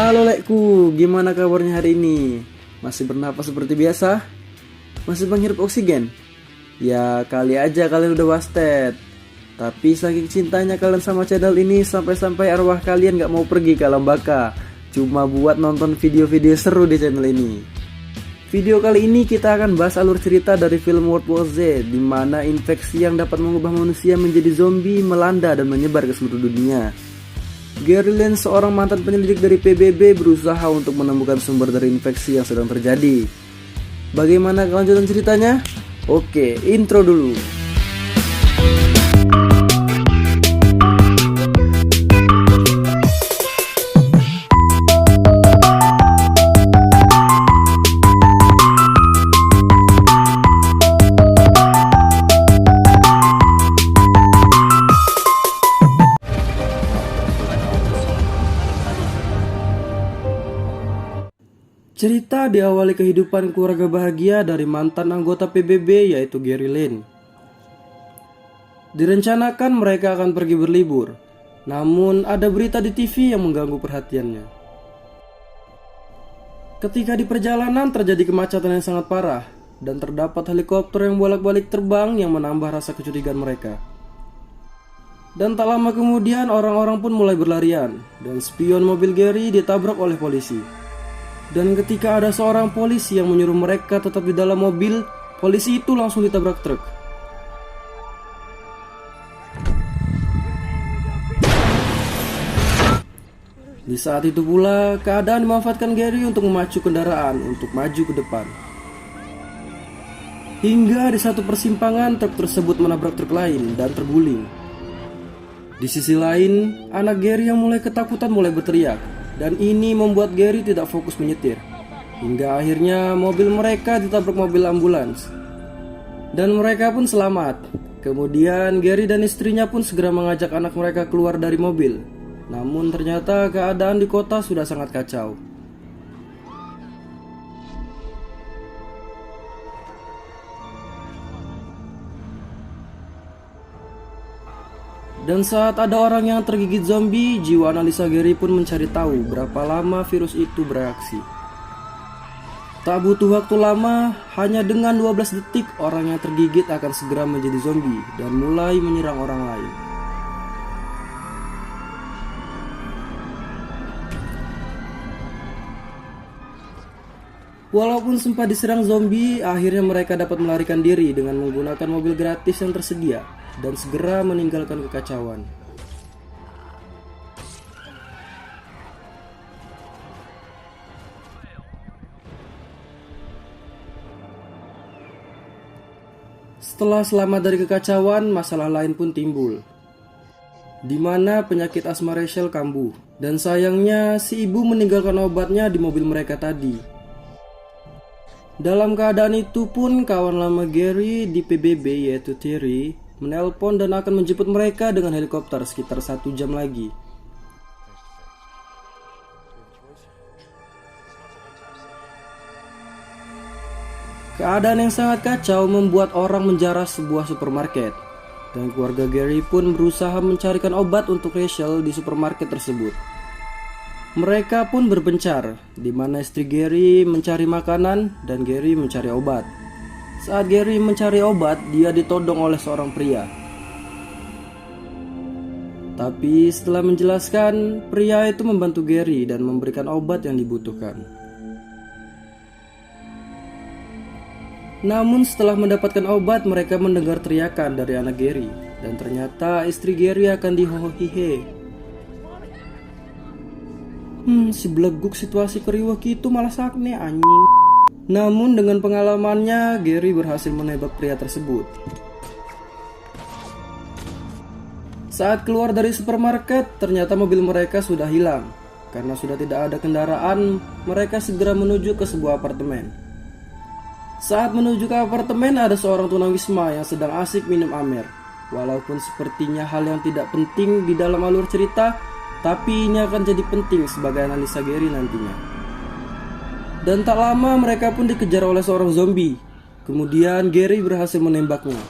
Halo lekku, gimana kabarnya hari ini? Masih bernapas seperti biasa? Masih menghirup oksigen? Ya kali aja kalian udah wasted. Tapi saking cintanya kalian sama channel ini sampai-sampai arwah kalian gak mau pergi ke alam baka, cuma buat nonton video-video seru di channel ini. Video kali ini kita akan bahas alur cerita dari film World War Z, di mana infeksi yang dapat mengubah manusia menjadi zombie melanda dan menyebar ke seluruh dunia. Gary Lane, seorang mantan penyelidik dari PBB, berusaha untuk menemukan sumber dari infeksi yang sedang terjadi. Bagaimana kelanjutan ceritanya? Oke, intro dulu. Cerita diawali kehidupan keluarga bahagia dari mantan anggota PBB yaitu Gary Lane. Direncanakan mereka akan pergi berlibur, namun ada berita di TV yang mengganggu perhatiannya. Ketika di perjalanan terjadi kemacetan yang sangat parah dan terdapat helikopter yang bolak-balik terbang yang menambah rasa kecurigaan mereka. Dan tak lama kemudian orang-orang pun mulai berlarian dan spion mobil Gary ditabrak oleh polisi. Dan ketika ada seorang polisi yang menyuruh mereka tetap di dalam mobil, polisi itu langsung ditabrak truk. Di saat itu pula, keadaan dimanfaatkan Gary untuk memacu kendaraan untuk maju ke depan. Hingga di satu persimpangan, truk tersebut menabrak truk lain dan terguling. Di sisi lain, anak Gary yang mulai ketakutan mulai berteriak. Dan ini membuat Gary tidak fokus menyetir. Hingga akhirnya mobil mereka ditabrak mobil ambulans. Dan mereka pun selamat. Kemudian Gary dan istrinya pun segera mengajak anak mereka keluar dari mobil. Namun ternyata keadaan di kota sudah sangat kacau. Dan saat ada orang yang tergigit zombie, jiwa analisa Gary pun mencari tahu berapa lama virus itu bereaksi. Tak butuh waktu lama, hanya dengan 12 detik orang yang tergigit akan segera menjadi zombie dan mulai menyerang orang lain. Walaupun sempat diserang zombie, akhirnya mereka dapat melarikan diri dengan menggunakan mobil gratis yang tersedia dan segera meninggalkan kekacauan. Setelah selamat dari kekacauan, masalah lain pun timbul, di mana penyakit asma Rachel kambuh. Dan sayangnya si ibu meninggalkan obatnya di mobil mereka tadi. Dalam keadaan itu pun kawan lama Gary di PBB yaitu Terry menelpon dan akan menjemput mereka dengan helikopter sekitar 1 jam lagi. Keadaan yang sangat kacau membuat orang menjarah sebuah supermarket. Dan keluarga Gary pun berusaha mencarikan obat untuk Rachel di supermarket tersebut. Mereka pun berpencar, di mana istri Gary mencari makanan dan Gary mencari obat. Saat Gary mencari obat, dia ditodong oleh seorang pria. Tapi setelah menjelaskan, pria itu membantu Gary dan memberikan obat yang dibutuhkan. Namun setelah mendapatkan obat, mereka mendengar teriakan dari anak Gary. Dan ternyata istri Gary akan dihohihe. Si beleguk situasi keriwah gitu malah sakne anjing. Namun dengan pengalamannya, Gary berhasil menembak pria tersebut. Saat keluar dari supermarket, ternyata mobil mereka sudah hilang. Karena sudah tidak ada kendaraan, mereka segera menuju ke sebuah apartemen. Saat menuju ke apartemen, ada seorang tunawisma yang sedang asik minum amer. Walaupun sepertinya hal yang tidak penting di dalam alur cerita, tapi ini akan jadi penting sebagai analisa Gary nantinya. Dan tak lama mereka pun dikejar oleh seorang zombie. Kemudian Gary berhasil menembaknya.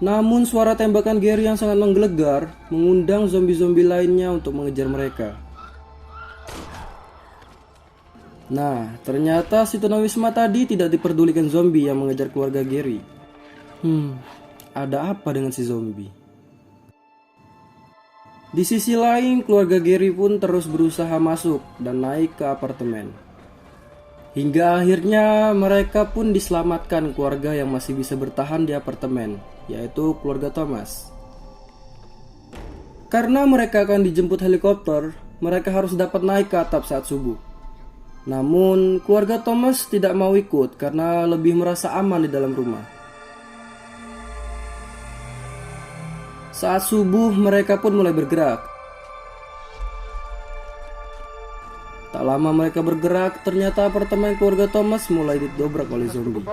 Namun suara tembakan Gary yang sangat menggelegar mengundang zombie-zombie lainnya untuk mengejar mereka. Nah, ternyata si tunawisma tadi tidak diperdulikan zombie yang mengejar keluarga Gary. Ada apa dengan si zombie? Di sisi lain, keluarga Gary pun terus berusaha masuk dan naik ke apartemen. Hingga akhirnya mereka pun diselamatkan keluarga yang masih bisa bertahan di apartemen, yaitu keluarga Thomas. Karena mereka akan dijemput helikopter, mereka harus dapat naik ke atap saat subuh. Namun, keluarga Thomas tidak mau ikut karena lebih merasa aman di dalam rumah. Saat subuh, mereka pun mulai bergerak. Tak lama mereka bergerak, ternyata apartemen keluarga Thomas mulai didobrak oleh zombie.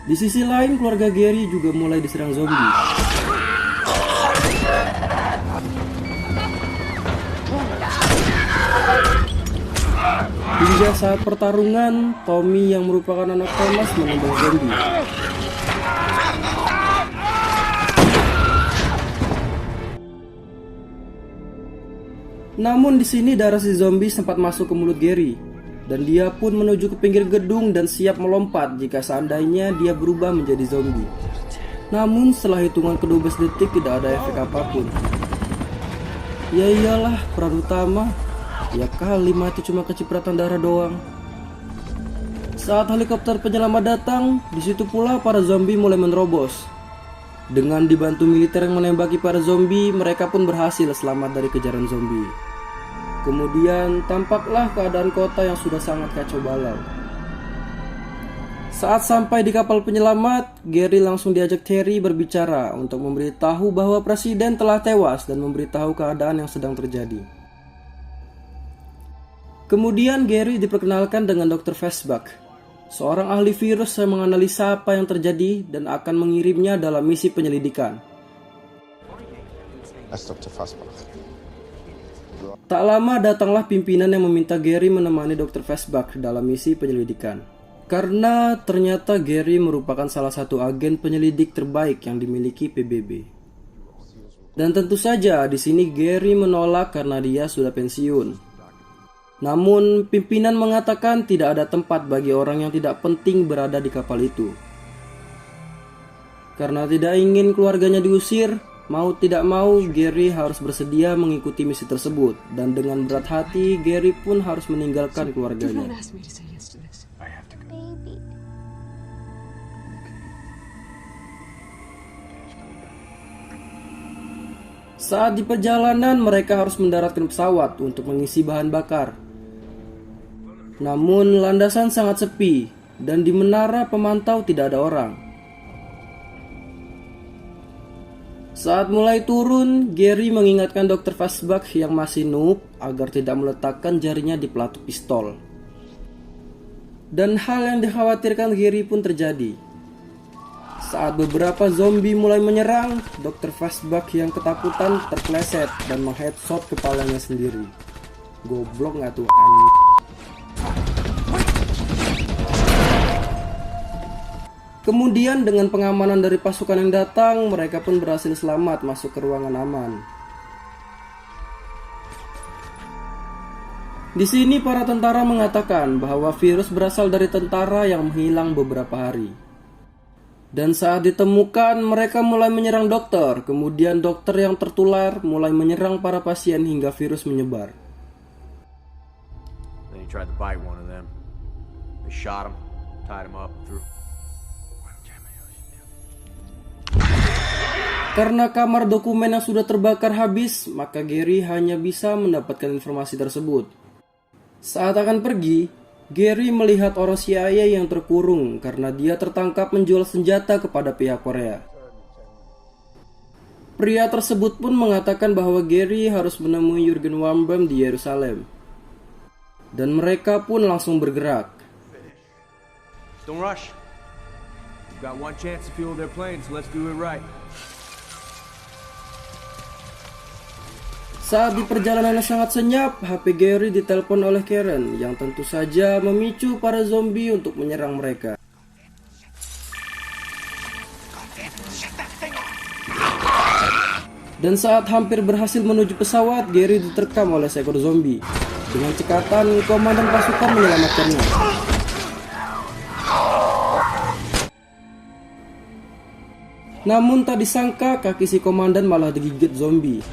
Di sisi lain, keluarga Gary juga mulai diserang zombie. Hingga saat pertarungan, Tommy yang merupakan anak Thomas menembak zombie. Namun di sini darah si zombie sempat masuk ke mulut Gary, dan dia pun menuju ke pinggir gedung dan siap melompat jika seandainya dia berubah menjadi zombie. Namun setelah hitungan ke-12 detik tidak ada efek apapun. Ya iyalah, peran utama. Ya kali mati cuma kecipratan darah doang. Saat helikopter penyelamat datang, di situ pula para zombie mulai menerobos. Dengan dibantu militer yang menembaki para zombie, mereka pun berhasil selamat dari kejaran zombie. Kemudian tampaklah keadaan kota yang sudah sangat kacau balau. Saat sampai di kapal penyelamat, Gary langsung diajak Terry berbicara untuk memberitahu bahwa presiden telah tewas dan memberitahu keadaan yang sedang terjadi. Kemudian Gary diperkenalkan dengan Dr. Fastback, seorang ahli virus yang menganalisa apa yang terjadi dan akan mengirimnya dalam misi penyelidikan. Tak lama datanglah pimpinan yang meminta Gary menemani Dr. Fastback dalam misi penyelidikan. Karena ternyata Gary merupakan salah satu agen penyelidik terbaik yang dimiliki PBB. Dan tentu saja di sini Gary menolak karena dia sudah pensiun. Namun, pimpinan mengatakan tidak ada tempat bagi orang yang tidak penting berada di kapal itu. Karena tidak ingin keluarganya diusir, mau tidak mau Gary harus bersedia mengikuti misi tersebut. Dan dengan berat hati, Gary pun harus meninggalkan keluarganya. Saat di perjalanan, mereka harus mendaratkan pesawat untuk mengisi bahan bakar. Namun landasan sangat sepi dan di menara pemantau tidak ada orang. Saat mulai turun, Gary mengingatkan Dr. Fastback yang masih noob agar tidak meletakkan jarinya di pelatuk pistol. Dan hal yang dikhawatirkan Gary pun terjadi. Saat beberapa zombie mulai menyerang, Dr. Fastback yang ketakutan terpleset dan mengheadshot kepalanya sendiri. Goblok gak tuh anjing? Kemudian dengan pengamanan dari pasukan yang datang, mereka pun berhasil selamat masuk ke ruangan aman. Di sini para tentara mengatakan bahwa virus berasal dari tentara yang menghilang beberapa hari. Dan saat ditemukan, mereka mulai menyerang dokter. Kemudian dokter yang tertular mulai menyerang para pasien hingga virus menyebar. Then he tried to bite one of them. They shot him, tied him up, threw. Karena kamar dokumen yang sudah terbakar habis, maka Gary hanya bisa mendapatkan informasi tersebut. Saat akan pergi, Gary melihat orang CIA yang terkurung karena dia tertangkap menjual senjata kepada pihak Korea. Pria tersebut pun mengatakan bahwa Gary harus menemui Jurgen Warmbaum di Yerusalem. Dan mereka pun langsung bergerak. Don't rush. We've got one chance to fuel their plane, so let's do it right. Saat di perjalanan yang sangat senyap, HP Gary ditelepon oleh Karen yang tentu saja memicu para zombie untuk menyerang mereka. Dan saat hampir berhasil menuju pesawat, Gary diterkam oleh seekor zombie. Dengan cekatan, komandan pasukan menyelamatkannya. Namun tak disangka kaki si komandan malah digigit zombie.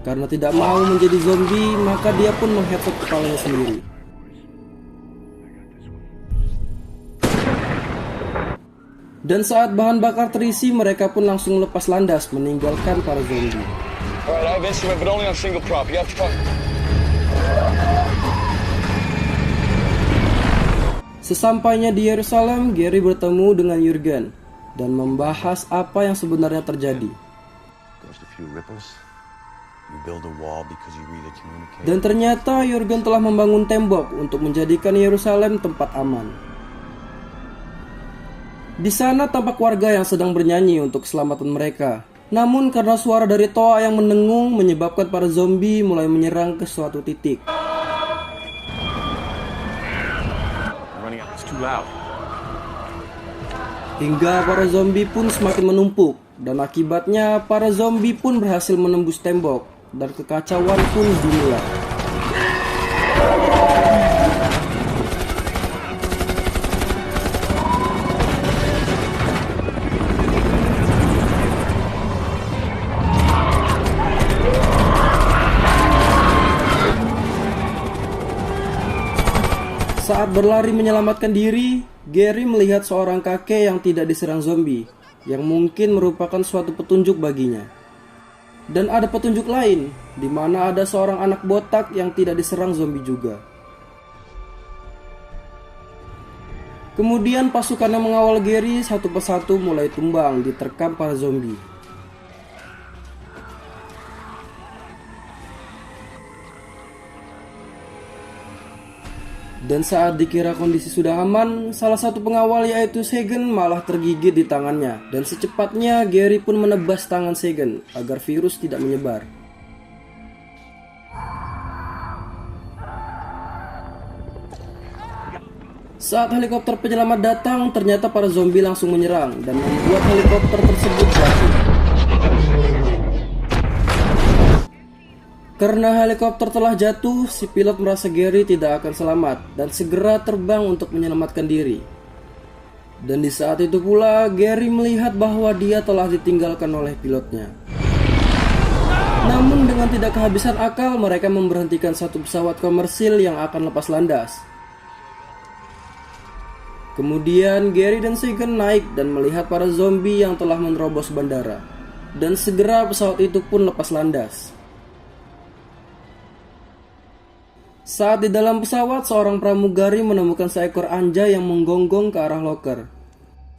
Karena tidak mau menjadi zombie, maka dia pun mengheadshot kepalanya sendiri. Dan saat bahan bakar terisi, mereka pun langsung lepas landas meninggalkan para zombie. Sesampainya di Yerusalem, Gary bertemu dengan Jurgen dan membahas apa yang sebenarnya terjadi. Dan ternyata Jurgen telah membangun tembok untuk menjadikan Yerusalem tempat aman. Di sana tampak warga yang sedang bernyanyi untuk keselamatan mereka. Namun karena suara dari Toa yang mendengung menyebabkan para zombie mulai menyerang ke suatu titik. Hingga para zombie pun semakin menumpuk. Dan akibatnya para zombie pun berhasil menembus tembok. Dan kekacauan pun dimulai. Saat berlari menyelamatkan diri, Gary melihat seorang kakek yang tidak diserang zombie, yang mungkin merupakan suatu petunjuk baginya. Dan ada petunjuk lain, di mana ada seorang anak botak yang tidak diserang zombie juga. Kemudian pasukan yang mengawal Gary satu persatu mulai tumbang diterkam para zombie. Dan saat dikira kondisi sudah aman, salah satu pengawal yaitu Segen malah tergigit di tangannya. Dan secepatnya Gary pun menebas tangan Segen agar virus tidak menyebar. Saat helikopter penyelamat datang, ternyata para zombie langsung menyerang dan membuat helikopter tersebut jatuh. Karena helikopter telah jatuh, si pilot merasa Gary tidak akan selamat dan segera terbang untuk menyelamatkan diri. Dan di saat itu pula, Gary melihat bahwa dia telah ditinggalkan oleh pilotnya. Namun dengan tidak kehabisan akal, mereka memberhentikan satu pesawat komersil yang akan lepas landas. Kemudian Gary dan Segen naik dan melihat para zombie yang telah menerobos bandara. Dan segera pesawat itu pun lepas landas. Saat di dalam pesawat, seorang pramugari menemukan seekor anjay yang menggonggong ke arah loker.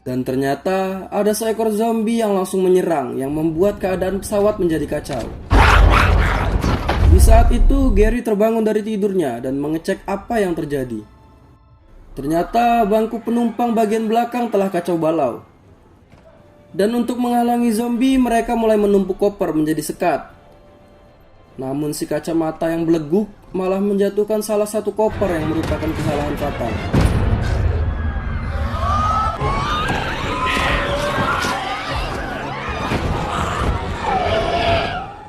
Dan ternyata ada seekor zombie yang langsung menyerang, yang membuat keadaan pesawat menjadi kacau. Di saat itu, Gary terbangun dari tidurnya dan mengecek apa yang terjadi. Ternyata bangku penumpang bagian belakang telah kacau balau. Dan untuk menghalangi zombie, mereka mulai menumpuk koper menjadi sekat. Namun si kacamata yang beleguk malah menjatuhkan salah satu koper yang merupakan kesalahan fatal.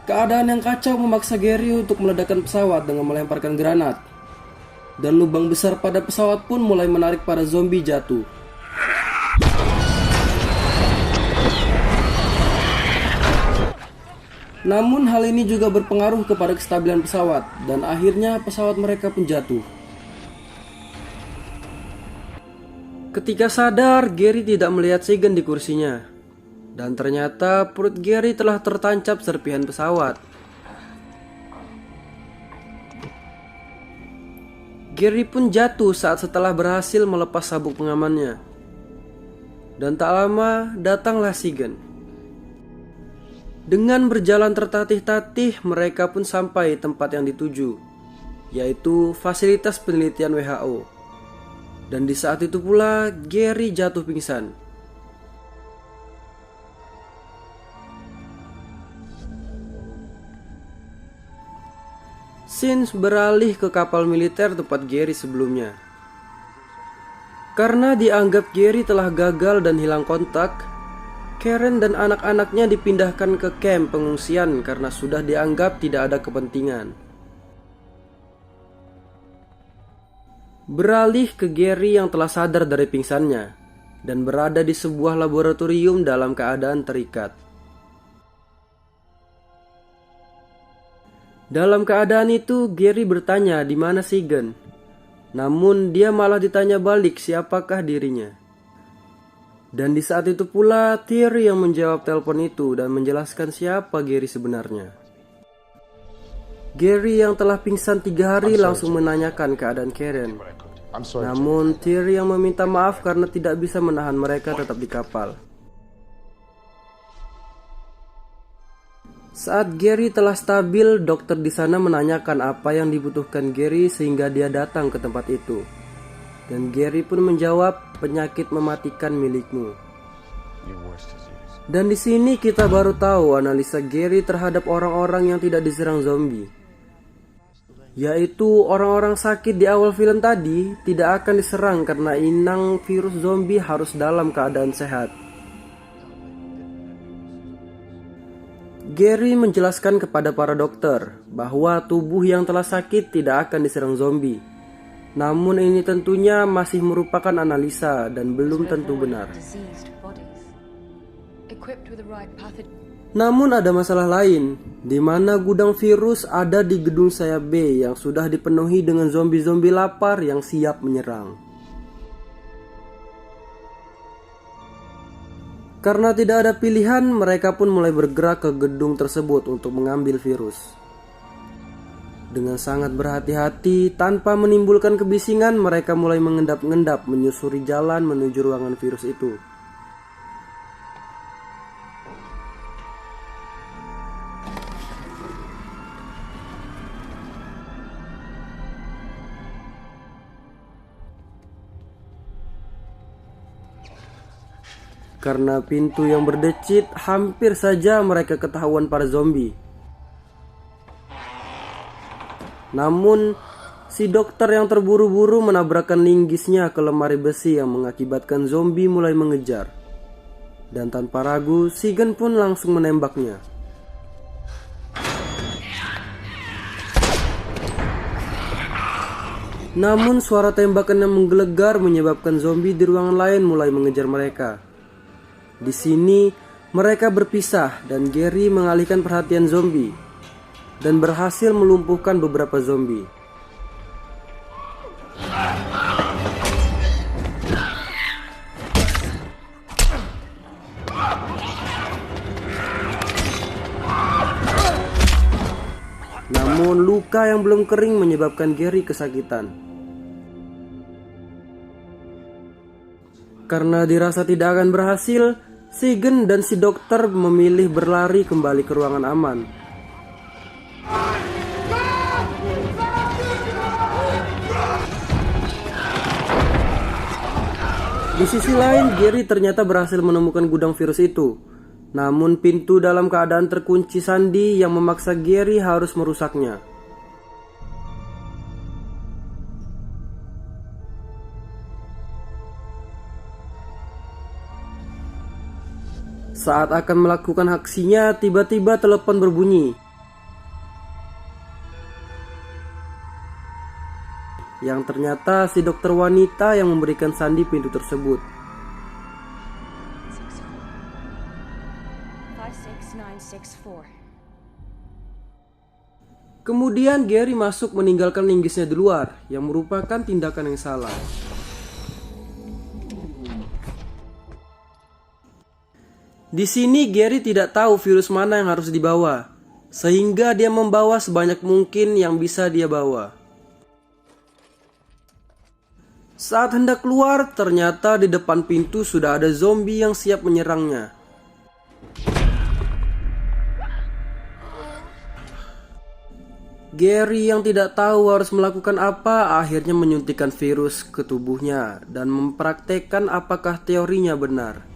Keadaan yang kacau memaksa Gary untuk meledakkan pesawat dengan melemparkan granat. Dan lubang besar pada pesawat pun mulai menarik para zombie jatuh. Namun hal ini juga berpengaruh kepada kestabilan pesawat dan akhirnya pesawat mereka pun jatuh. Ketika sadar, Gary tidak melihat Segen di kursinya. Dan ternyata perut Gary telah tertancap serpihan pesawat. Gary pun jatuh saat setelah berhasil melepas sabuk pengamannya. Dan tak lama datanglah Segen. Dengan berjalan tertatih-tatih, mereka pun sampai tempat yang dituju, yaitu fasilitas penelitian WHO. Dan di saat itu pula, Gary jatuh pingsan. Sins beralih ke kapal militer tempat Gary sebelumnya. Karena dianggap Gary telah gagal dan hilang kontak, Karen dan anak-anaknya dipindahkan ke kamp pengungsian karena sudah dianggap tidak ada kepentingan. Beralih ke Gary yang telah sadar dari pingsannya dan berada di sebuah laboratorium dalam keadaan terikat. Dalam keadaan itu, Gary bertanya di mana Sigen. Namun dia malah ditanya balik siapakah dirinya. Dan di saat itu pula Thierry yang menjawab telepon itu dan menjelaskan siapa Gary sebenarnya. Gary yang telah pingsan 3 hari langsung menanyakan keadaan Karen. Namun Thierry yang meminta maaf karena tidak bisa menahan mereka tetap di kapal. Saat Gary telah stabil, dokter di sana menanyakan apa yang dibutuhkan Gary sehingga dia datang ke tempat itu. Dan Gary pun menjawab, penyakit mematikan milikmu. Dan di sini kita baru tahu analisa Gary terhadap orang-orang yang tidak diserang zombie. Yaitu orang-orang sakit di awal film tadi tidak akan diserang karena inang virus zombie harus dalam keadaan sehat. Gary menjelaskan kepada para dokter bahwa tubuh yang telah sakit tidak akan diserang zombie. Namun ini tentunya masih merupakan analisa dan belum tentu benar. Namun ada masalah lain, di mana gudang virus ada di gedung sayap B yang sudah dipenuhi dengan zombie-zombie lapar yang siap menyerang. Karena tidak ada pilihan, mereka pun mulai bergerak ke gedung tersebut untuk mengambil virus. Dengan sangat berhati-hati, tanpa menimbulkan kebisingan, mereka mulai mengendap-endap menyusuri jalan menuju ruangan virus itu. Karena pintu yang berdecit, hampir saja mereka ketahuan para zombie. Namun, si dokter yang terburu-buru menabrakkan linggisnya ke lemari besi yang mengakibatkan zombie mulai mengejar. Dan tanpa ragu, Sigen pun langsung menembaknya. Namun, suara tembakan yang menggelegar menyebabkan zombie di ruangan lain mulai mengejar mereka. Di sini, mereka berpisah dan Gary mengalihkan perhatian zombie dan berhasil melumpuhkan beberapa zombie. Namun luka yang belum kering menyebabkan Gary kesakitan. Karena dirasa tidak akan berhasil, Sigen dan si dokter memilih berlari kembali ke ruangan aman. Di sisi lain, Gary ternyata berhasil menemukan gudang virus itu. Namun pintu dalam keadaan terkunci sandi yang memaksa Gary harus merusaknya. Saat akan melakukan aksinya, tiba-tiba telepon berbunyi. Yang ternyata si dokter wanita yang memberikan sandi pintu tersebut. Kemudian Gary masuk meninggalkan linggisnya di luar, yang merupakan tindakan yang salah. Di sini Gary tidak tahu virus mana yang harus dibawa, sehingga dia membawa sebanyak mungkin yang bisa dia bawa. Saat hendak keluar, ternyata di depan pintu sudah ada zombie yang siap menyerangnya. Gary yang tidak tahu harus melakukan apa akhirnya menyuntikkan virus ke tubuhnya dan mempraktekkan apakah teorinya benar.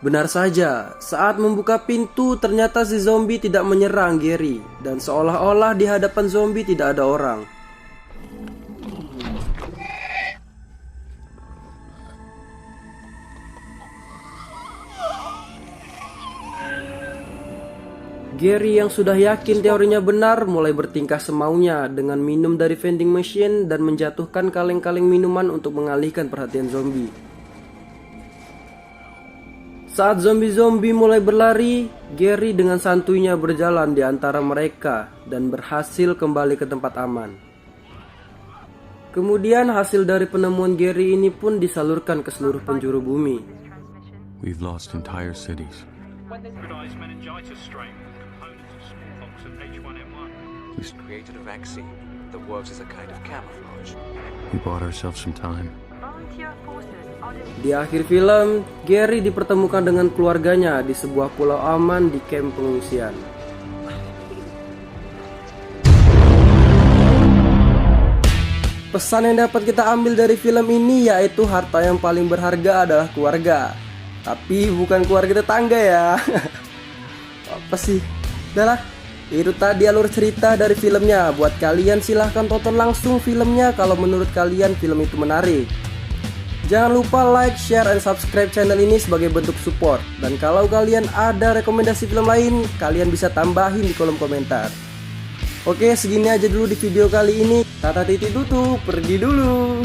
Benar saja, saat membuka pintu ternyata si zombie tidak menyerang Gary, dan seolah-olah di hadapan zombie tidak ada orang. Gary yang sudah yakin teorinya benar mulai bertingkah semaunya dengan minum dari vending machine dan menjatuhkan kaleng-kaleng minuman untuk mengalihkan perhatian zombie. Saat zombie-zombie mulai berlari, Gary dengan santuinya berjalan di antara mereka dan berhasil kembali ke tempat aman. Kemudian hasil dari penemuan Gary ini pun disalurkan ke seluruh penjuru bumi. We've lost entire cities. Hybridized meningitis strain with components of smallpox and H1N1. We created a vaccine that works as a kind of camouflage. We bought ourselves some time. Di akhir film, Gary dipertemukan dengan keluarganya di sebuah pulau aman di kamp pengungsian. Pesan yang dapat kita ambil dari film ini yaitu harta yang paling berharga adalah keluarga. Tapi bukan keluarga tetangga ya. Apa sih? Udah lah, itu tadi alur cerita dari filmnya. Buat kalian silahkan tonton langsung filmnya kalau menurut kalian film itu menarik. Jangan lupa like, share, and subscribe channel ini sebagai bentuk support. Dan kalau kalian ada rekomendasi film lain, kalian bisa tambahin di kolom komentar. Oke, segini aja dulu di video kali ini. Tata titik tutup, pergi dulu.